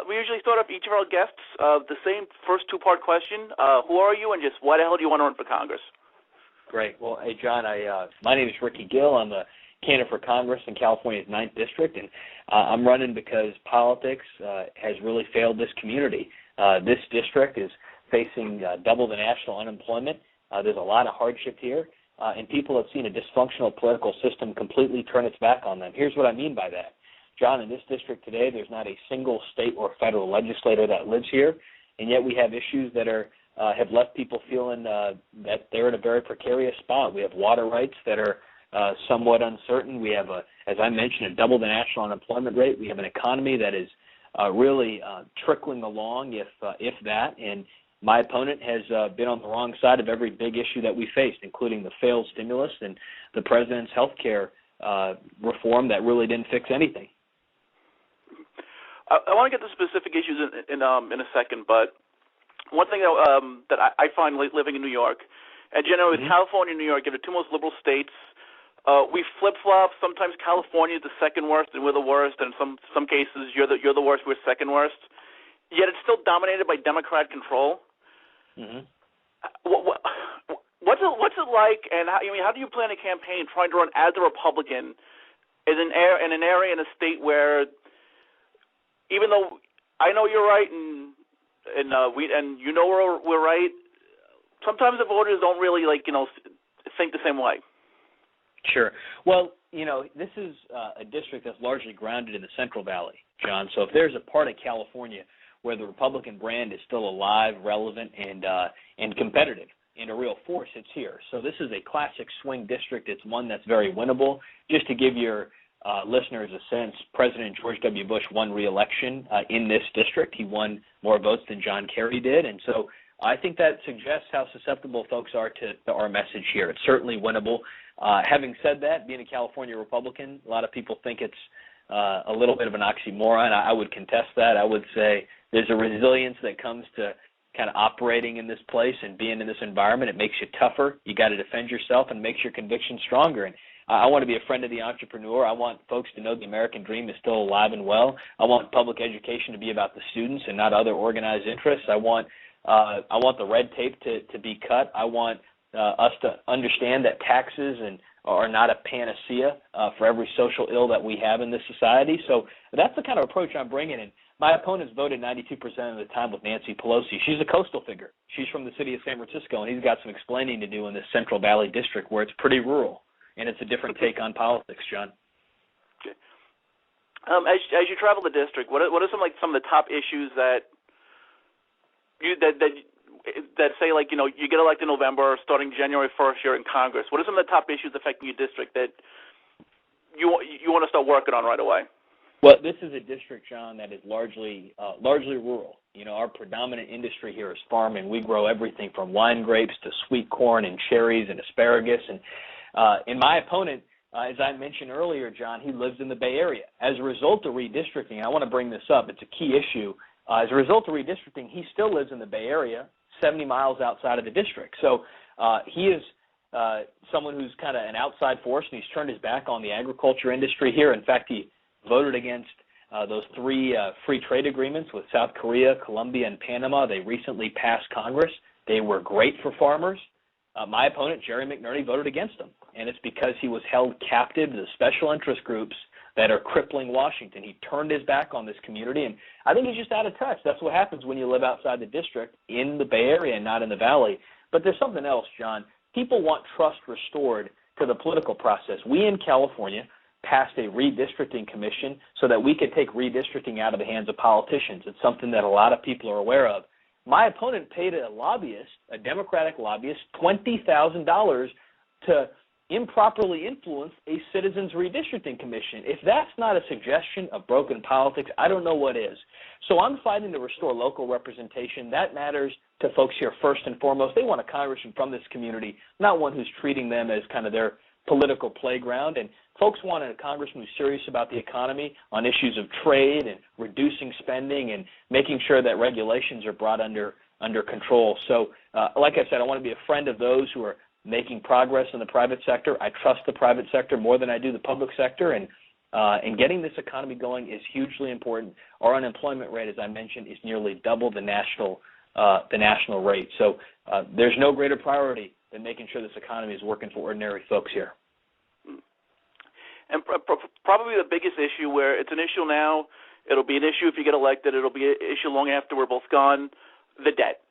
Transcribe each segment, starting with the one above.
we usually start off each of our guests the same first two-part question. Who are you, and just why the hell do you want to run for Congress? Great. Well, hey, John, my name is Gill. I'm a candidate for Congress in California's 9th District, and I'm running because politics has really failed this community. This district is facing double the national unemployment. There's a lot of hardship here, and people have seen a dysfunctional political system completely turn its back on them. Here's what I mean by that. John, in this district today, there's not a single state or federal legislator that lives here, and yet we have issues that have left people feeling that they're in a very precarious spot. We have water rights that are somewhat uncertain. We have, as I mentioned, a double the national unemployment rate. We have an economy that is really trickling along, if that. And my opponent has been on the wrong side of every big issue that we faced, including the failed stimulus and the president's health care reform that really didn't fix anything. I want to get to specific issues in a second, but one thing that I find living in New York, and generally with California and New York, are the two most liberal states. We flip-flop. Sometimes California is the second worst, and we're the worst. And in some cases, you're the worst, we're second worst. Yet it's still dominated by Democrat control. Mm-hmm. What's it like, and how do you plan a campaign trying to run as a Republican in an area in a state where, even though I know you're right and you know we're right, sometimes the voters don't really think the same way. Sure. Well, this is a district that's largely grounded in the Central Valley, John. So if there's a part of California where the Republican brand is still alive, relevant, and competitive, and a real force, it's here. So this is a classic swing district. It's one that's very winnable. Just to give your listeners a sense, President George W. Bush won re-election in this district. He won more votes than John Kerry did, and so I think that suggests how susceptible folks are to our message here. It's certainly winnable. Having said that, being a California Republican, a lot of people think it's a little bit of an oxymoron. I would contest that. I would say there's a resilience that comes to kind of operating in this place and being in this environment. It makes you tougher. You got to defend yourself and makes your convictions stronger. And I want to be a friend of the entrepreneur. I want folks to know the American dream is still alive and well. I want public education to be about the students and not other organized interests. I want the red tape to be cut. I want us to understand that taxes are not a panacea for every social ill that we have in this society. So that's the kind of approach I'm bringing in. My opponent's voted 92% of the time with Nancy Pelosi. She's a coastal figure. She's from the city of San Francisco, and he's got some explaining to do in this Central Valley district where it's pretty rural, and it's a different take on politics, John. Okay. As you travel the district, what are some of the top issues that say you get elected in November, starting January 1st, you're in Congress? What are some of the top issues affecting your district that you want to start working on right away? Well, this is a district, John, that is largely rural. Our predominant industry here is farming. We grow everything from wine grapes to sweet corn and cherries and asparagus. And my opponent, as I mentioned earlier, John, he lives in the Bay Area. As a result of redistricting, I want to bring this up. It's a key issue. As a result of redistricting, he still lives in the Bay Area, 70 miles outside of the district. So he is someone who's kind of an outside force, and he's turned his back on the agriculture industry here. In fact, he voted against those 3 free trade agreements with South Korea, Colombia, and Panama. They recently passed Congress. They were great for farmers. My opponent, Jerry McNerney, voted against them, and it's because he was held captive to the special interest groups that are crippling Washington. He turned his back on this community, and I think he's just out of touch. That's what happens when you live outside the district in the Bay Area and not in the Valley. But there's something else, John. People want trust restored to the political process. We in California passed a redistricting commission so that we could take redistricting out of the hands of politicians. It's something that a lot of people are aware of. My opponent paid a lobbyist, a Democratic lobbyist, $20,000 to improperly influence a citizens redistricting commission. If that's not a suggestion of broken politics, I don't know what is. So I'm fighting to restore local representation. That matters to folks here first and foremost. They want a congressman from this community, not one who's treating them as kind of their political playground. And folks want a congressman who's serious about the economy on issues of trade and reducing spending and making sure that regulations are brought under control. So like I said, I want to be a friend of those who are making progress in the private sector. I trust the private sector more than I do the public sector, and And getting this economy going is hugely important. Our unemployment rate, as I mentioned, is nearly double the national rate. So there's no greater priority than making sure this economy is working for ordinary folks here. And probably the biggest issue, where it's an issue now, it'll be an issue if you get elected, it'll be an issue long after we're both gone, the debt.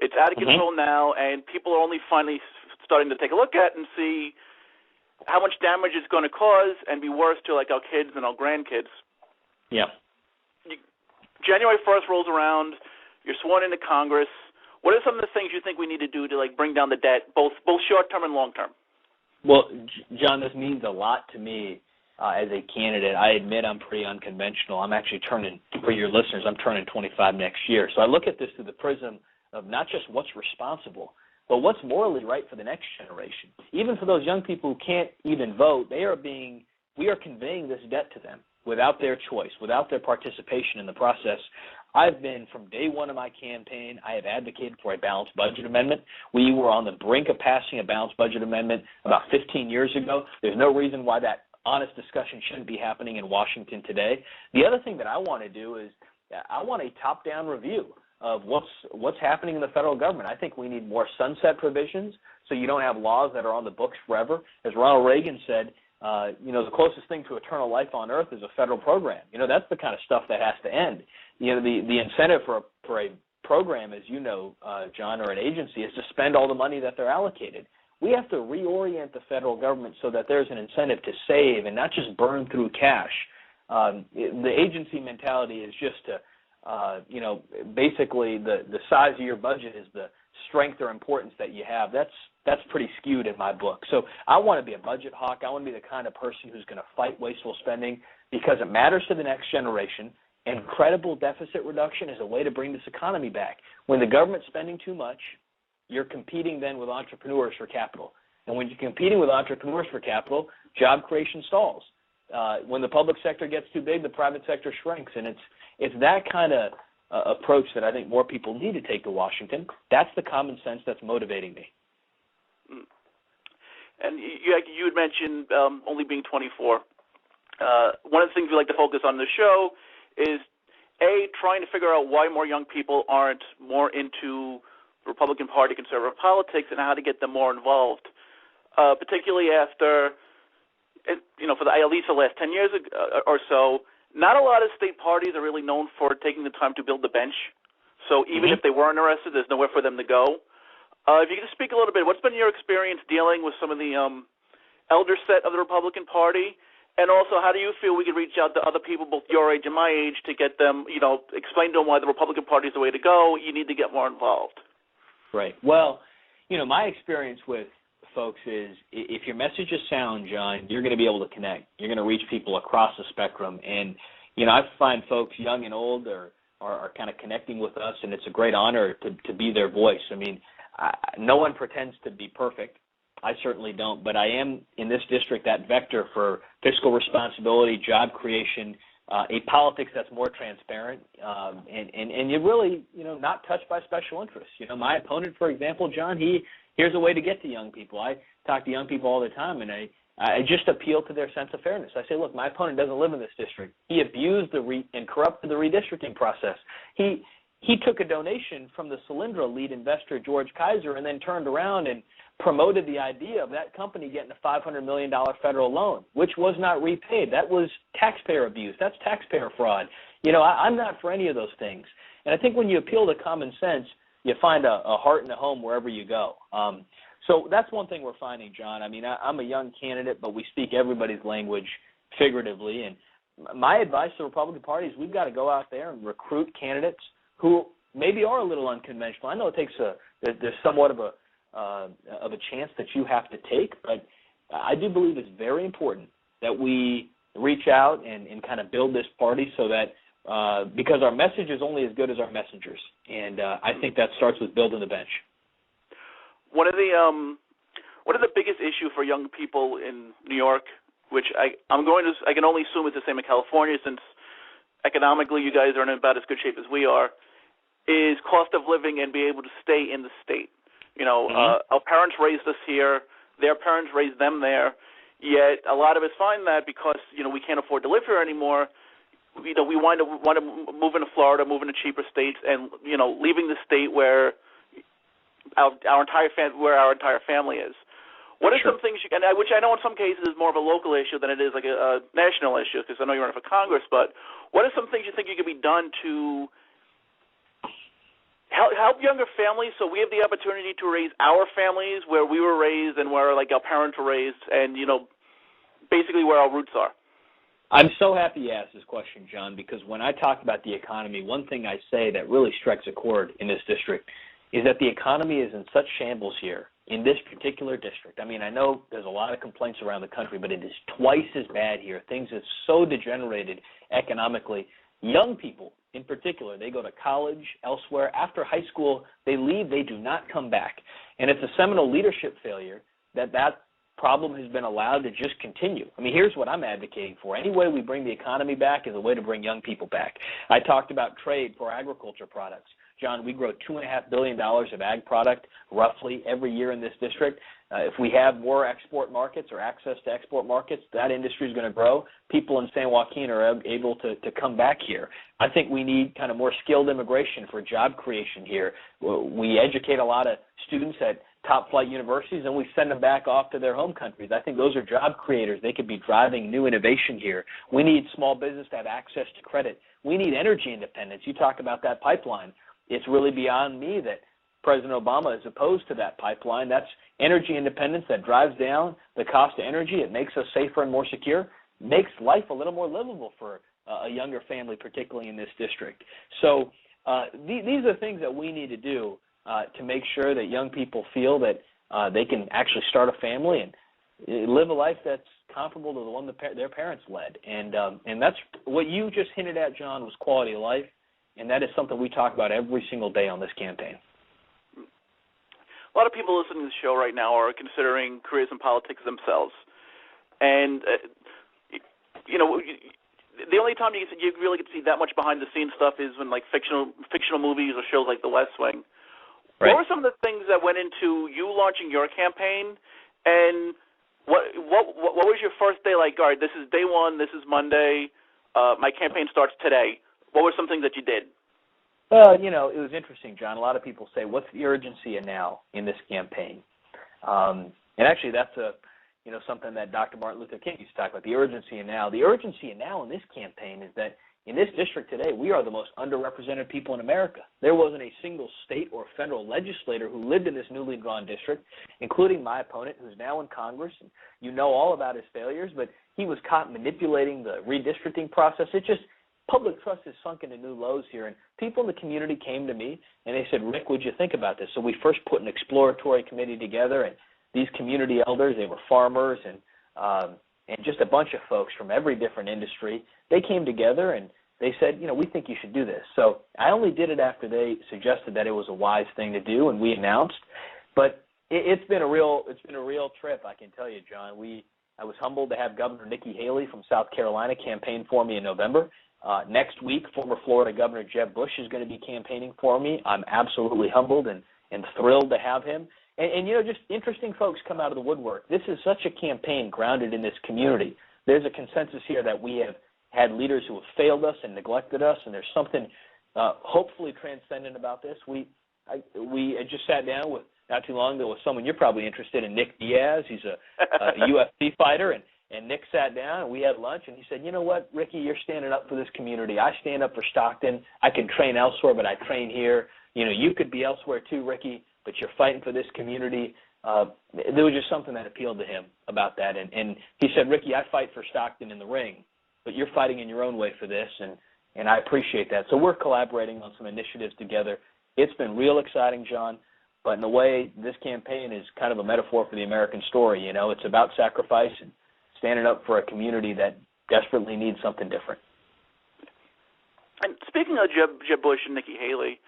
It's out of control now, and people are only finally starting to take a look at and see how much damage it's going to cause and be worse to, like, our kids and our grandkids. Yeah. January 1st rolls around, you're sworn into Congress. What are some of the things you think we need to do to, like, bring down the debt, both short-term and long-term? Well, John, this means a lot to me as a candidate. I admit I'm pretty unconventional. I'm actually for your listeners, I'm turning 25 next year. So I look at this through the prism of not just what's responsible, but what's morally right for the next generation. Even for those young people who can't even vote, we are conveying this debt to them without their choice, without their participation in the process. I've been, from day one of my campaign, I have advocated for a balanced budget amendment. We were on the brink of passing a balanced budget amendment about 15 years ago. There's no reason why that honest discussion shouldn't be happening in Washington today. The other thing that I want to do is I want a top-down review of what's happening in the federal government. I think we need more sunset provisions so you don't have laws that are on the books forever. As Ronald Reagan said, the closest thing to eternal life on earth is a federal program. That's the kind of stuff that has to end. The incentive for a program, as you know, John, or an agency, is to spend all the money that they're allocated. We have to reorient the federal government so that there's an incentive to save and not just burn through cash. The agency mentality is just to basically the size of your budget is the strength or importance that you have. That's pretty skewed in my book. So I want to be a budget hawk. I want to be the kind of person who's going to fight wasteful spending because it matters to the next generation, and credible deficit reduction is a way to bring this economy back. When the government's spending too much, you're competing then with entrepreneurs for capital. And when you're competing with entrepreneurs for capital, job creation stalls. When the public sector gets too big, the private sector shrinks, and it's that kind of approach that I think more people need to take to Washington. That's the common sense that's motivating me. And you had mentioned only being 24. One of the things we like to focus on the show is, A, trying to figure out why more young people aren't more into Republican Party, conservative politics, and how to get them more involved, particularly after, for at least the last 10 years or so, not a lot of state parties are really known for taking the time to build the bench. So even if they were interested, there's nowhere for them to go. If you could just speak a little bit, what's been your experience dealing with some of the elder set of the Republican Party? And also, how do you feel we could reach out to other people, both your age and my age, to get them, explain to them why the Republican Party is the way to go? You need to get more involved. Right. Well, my experience with folks is if your message is sound, John, you're going to be able to connect. You're going to reach people across the spectrum. And, I find folks young and old are kind of connecting with us, and it's a great honor to be their voice. I mean, no one pretends to be perfect. I certainly don't, but I am in this district that vector for fiscal responsibility, job creation, a politics that's more transparent, and you're really, not touched by special interests. My opponent, for example, John, here's a way to get to young people. I talk to young people all the time, and I just appeal to their sense of fairness. I say, look, my opponent doesn't live in this district. He abused and corrupted the redistricting process. He took a donation from the Solyndra lead investor, George Kaiser, and then turned around and promoted the idea of that company getting a $500 million federal loan, which was not repaid. That was taxpayer abuse. That's taxpayer fraud. I'm not for any of those things. And I think when you appeal to common sense, you find a heart and a home wherever you go. So that's one thing we're finding, John. I mean, I'm a young candidate, but we speak everybody's language figuratively. And my advice to the Republican Party is we've got to go out there and recruit candidates who maybe are a little unconventional. I know it takes there's somewhat of a chance that you have to take, but I do believe it's very important that we reach out and kind of build this party so that because our message is only as good as our messengers, and I think that starts with building the bench. One of the biggest issue for young people in New York, which I can only assume it's the same in California, since economically you guys are in about as good shape as we are, is cost of living and be able to stay in the state. Our parents raised us here. Their parents raised them there. Yet a lot of us find that because we can't afford to live here anymore, we want to move into Florida, move into cheaper states, and leaving the state where our entire family is. What are some things which I know in some cases is more of a local issue than it is like a national issue, because I know you're running for Congress, but what are some things you think could be done to help younger families so we have the opportunity to raise our families where we were raised and where like our parents were raised, and basically where our roots are? I'm so happy you asked this question, John, because when I talk about the economy, one thing I say that really strikes a chord in this district is that the economy is in such shambles here in this particular district. I mean, I know there's a lot of complaints around the country, but it is twice as bad here. Things are so degenerated economically. Young people, in particular, they go to college, elsewhere. After high school, they leave. They do not come back. And it's a seminal leadership failure that problem has been allowed to just continue. I mean, here's what I'm advocating for. Any way we bring the economy back is a way to bring young people back. I talked about trade for agriculture products. John, we grow $2.5 billion of ag product roughly every year in this district. If we have more export markets or access to export markets, that industry is going to grow. People in San Joaquin are able to come back here. I think we need kind of more skilled immigration for job creation here. We educate a lot of students at top flight universities and we send them back off to their home countries. I think those are job creators. They could be driving new innovation here. We need small business to have access to credit. We need energy independence. You talk about that pipeline. It's really beyond me that President Obama is opposed to that pipeline. That's energy independence that drives down the cost of energy. It makes us safer and more secure, makes life a little more livable for a younger family, particularly in this district. So these are things that we need to do to make sure that young people feel that they can actually start a family and live a life that's comparable to the one their parents led. And that's what you just hinted at, John, was quality of life. And that is something we talk about every single day on this campaign. A lot of people listening to the show right now are considering careers in politics themselves. And, the only time you really get to see that much behind-the-scenes stuff is when, like, fictional movies or shows like The West Wing. Right. What were some of the things that went into you launching your campaign? And what was your first day like? All right, this is day one, this is Monday, my campaign starts today. What were some things that you did? Well, it was interesting, John. A lot of people say, what's the urgency now in this campaign? And actually, that's something that Dr. Martin Luther King used to talk about, the urgency now. The urgency now in this campaign is that in this district today, we are the most underrepresented people in America. There wasn't a single state or federal legislator who lived in this newly drawn district, including my opponent, who's now in Congress. And you know all about his failures, but he was caught manipulating the redistricting process. Public trust has sunk into new lows here, and people in the community came to me, and they said, Rick, what'd you think about this? So we first put an exploratory committee together, and these community elders, they were farmers and just a bunch of folks from every different industry. They came together, and they said, we think you should do this. So I only did it after they suggested that it was a wise thing to do, and we announced. But it's been a real trip, I can tell you, John. I was humbled to have Governor Nikki Haley from South Carolina campaign for me in November. Next week, former Florida Governor Jeb Bush is going to be campaigning for me. I'm absolutely humbled and thrilled to have him. And just interesting folks come out of the woodwork. This is such a campaign grounded in this community. There's a consensus here that we have had leaders who have failed us and neglected us, and there's something hopefully transcendent about this. We just sat down with, not too long ago, with someone you're probably interested in, Nick Diaz. He's a UFC fighter, and Nick sat down, and we had lunch, and he said, you know what, Ricky, you're standing up for this community. I stand up for Stockton. I can train elsewhere, but I train here. You could be elsewhere too, Ricky, but you're fighting for this community. There was just something that appealed to him about that. And he said, Ricky, I fight for Stockton in the ring, but you're fighting in your own way for this, and I appreciate that. So we're collaborating on some initiatives together. It's been real exciting, John. But in a way, this campaign is kind of a metaphor for the American story. It's about sacrifice and standing up for a community that desperately needs something different. And speaking of Jeb Bush and Nikki Haley,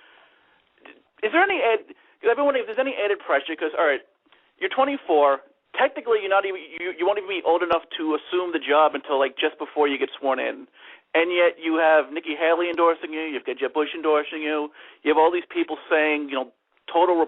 is there any because I've been wondering if there's any added pressure? Because all right, you're 24. Technically, you won't even be old enough to assume the job until like just before you get sworn in, and yet you have Nikki Haley endorsing you. You've got Jeb Bush endorsing you. You have all these people saying total